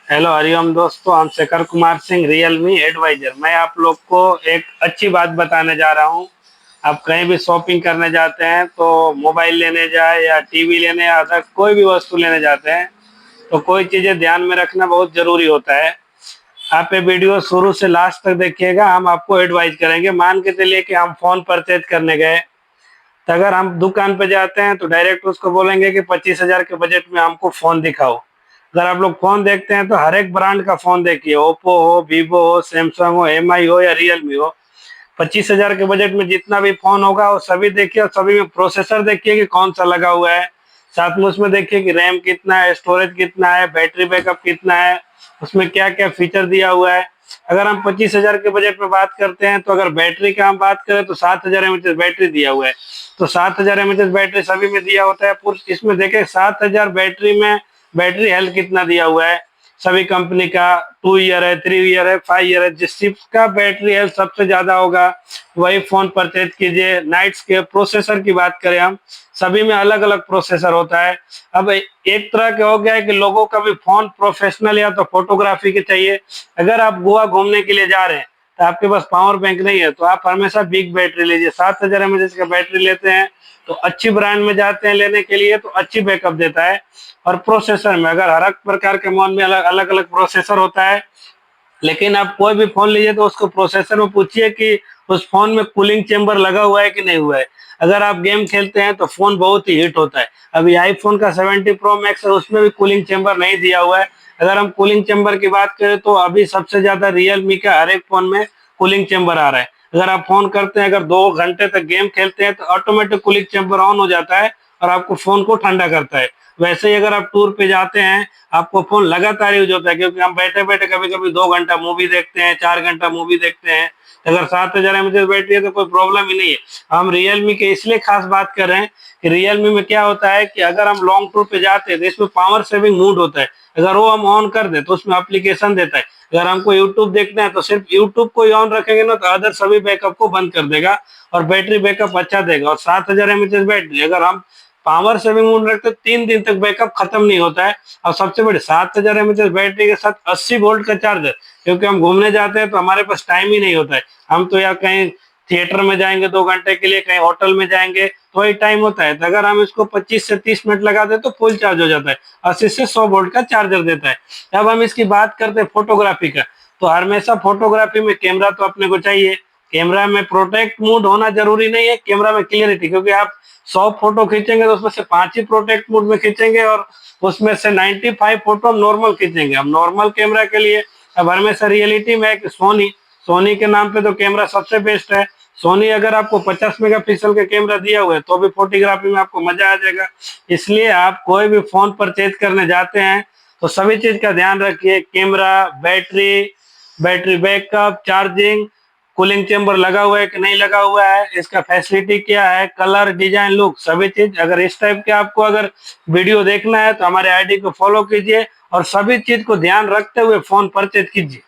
Hello Hariom दोस्तों, हम Shekhar Kumar Singh Realme adviser. मैं आप लोग को एक अच्छी बात बताने जा रहा हूँ। आप कहीं भी शॉपिंग करने जाते हैं तो मोबाइल लेने जाए या टीवी लेने या अदर कोई भी वस्तु लेने जाते हैं तो कोई चीज़ें ध्यान में रखना बहुत ज़रूरी होता है। आप ये वीडियो शुरू से लास्ट तक देखिएगा, हम आपको एडवाइज करेंगे। मान के चलिए कि हम फ़ोन परचेज करने गए, तो अगर हम दुकान पे जाते हैं तो डायरेक्ट उसको बोलेंगे कि 25,000 के बजट में हमको फ़ोन दिखाओ। अगर आप लोग फ़ोन देखते हैं तो हर एक ब्रांड का फ़ोन देखिए, ओप्पो हो, वीवो हो, सैमसंग हो, एमआई हो या रियलमी हो। 25,000 के बजट में जितना भी फ़ोन होगा वो सभी देखिए, और सभी में प्रोसेसर देखिए कि कौन सा लगा हुआ है। साथ में उसमें देखिए कि रैम कितना है, स्टोरेज कितना है, बैटरी बैकअप कितना है, उसमें क्या क्या फीचर दिया हुआ है। अगर हम 25,000 के बजट में बात करते हैं तो अगर बैटरी का हम बात करें तो 7,000 एमएच बैटरी दिया हुआ है। तो 7,000 एमएच बैटरी सभी में दिया होता है। पूरे इसमें देखें 7,000 बैटरी में बैटरी हेल्थ कितना दिया हुआ है। सभी कंपनी का 2 ईयर है, 3 ईयर है, 5 ईयर है। जिसका बैटरी हेल्थ सबसे ज्यादा होगा वही फोन परचेज कीजिए। नाइट्स के प्रोसेसर की बात करें हम, सभी में अलग अलग प्रोसेसर होता है। अब एक तरह के हो गया है कि लोगों का भी फोन प्रोफेशनल या तो फोटोग्राफी के चाहिए। अगर आप गोवा घूमने के लिए जा रहे हैं तो आपके पास पावर बैंक नहीं है तो आप हमेशा बिग बैटरी लीजिए। 7,000 एमएच का बैटरी लेते हैं तो अच्छी ब्रांड में जाते हैं लेने के लिए तो अच्छी बैकअप देता है। और प्रोसेसर में अगर हर एक प्रकार के मोबाइल में अलग अलग प्रोसेसर होता है, लेकिन आप कोई भी फोन लीजिए तो उसको प्रोसेसर में पूछिए कि उस फोन में कूलिंग चेंबर लगा हुआ है कि नहीं हुआ है। अगर आप गेम खेलते हैं तो फोन बहुत ही हीट होता है। अभी आईफोन का 70 प्रो मैक्स है, उसमें भी कूलिंग चेंबर नहीं दिया हुआ है। अगर हम कूलिंग चेंबर की बात करें तो अभी सबसे ज्यादा रियलमी का हर एक फोन में कूलिंग चेंबर आ रहा है। अगर आप फोन करते हैं, अगर 2 घंटे तक गेम खेलते हैं तो ऑटोमेटिक कूलिंग चेंबर ऑन हो जाता है और आपको फोन को ठंडा करता है। वैसे ही अगर आप टूर पे जाते हैं, आपको फोन लगातार यूज होता है, क्योंकि हम बैठे बैठे कभी कभी 2 घंटा मूवी देखते हैं, 4 घंटा मूवी देखते हैं। अगर 7,000 एमएच बैटरी है तो कोई प्रॉब्लम ही नहीं है। हम रियलमी के इसलिए खास बात कर रहे हैं कि रियलमी में क्या होता है कि अगर हम लॉन्ग टूर पे जाते हैं तो इसमें पावर सेविंग मोड होता है। अगर वो हम ऑन कर दे तो उसमें एप्लीकेशन देता है। अगर हमको यूट्यूब देखना है तो सिर्फ यूट्यूब को ही ऑन रखेंगे ना तो अदर सभी बैकअप को बंद कर देगा और बैटरी बैकअप अच्छा देगा। और 7,000 एमएच बैटरी अगर हम पावर सेविंग मोड रखते 3 दिन तक बैकअप खत्म नहीं होता है। और सबसे बड़ी 7,000 एमएच बैटरी के साथ 80 वोल्ट का चार्जर, क्योंकि हम घूमने जाते हैं तो हमारे पास टाइम ही नहीं होता है। हम तो या कहीं थिएटर में जाएंगे 2 घंटे के लिए, कहीं होटल में जाएंगे तो वही टाइम होता है। तो अगर हम इसको 25 से 30 मिनट लगा दे तो फुल चार्ज हो जाता है। 80 से 100 वोल्ट का चार्जर देता है। अब हम इसकी बात करते हैं फोटोग्राफी का, तो हमेशा फोटोग्राफी में कैमरा तो अपने को चाहिए। कैमरा में प्रोटेक्ट मोड होना जरूरी नहीं है, कैमरा में क्लियरिटी, क्योंकि आप 100 फोटो खींचेंगे तो उसमें से 5 ही प्रोटेक्ट मोड में खींचेंगे और उसमें से 95 फोटो हम नॉर्मल खींचेंगे। हम नॉर्मल कैमरा के लिए अब हमेशा रियलिटी में एक सोनी, सोनी के नाम पे तो कैमरा सबसे बेस्ट है। सोनी अगर आपको 50 मेगापिक्सल का कैमरा दिया हुआ है तो भी फोटोग्राफी में आपको मजा आ जाएगा। इसलिए आप कोई भी फोन परचेज करने जाते हैं तो सभी चीज का ध्यान रखिए, camera, battery, battery backup, charging, cooling chamber लगा हुआ है कि नहीं लगा हुआ है, इसका फैसिलिटी क्या है, कलर, डिजाइन, लुक, सभी चीज। अगर इस टाइप के आपको अगर वीडियो देखना है तो हमारे आईडी को फॉलो कीजिए और सभी चीज को ध्यान रखते हुए फोन परचेज कीजिए।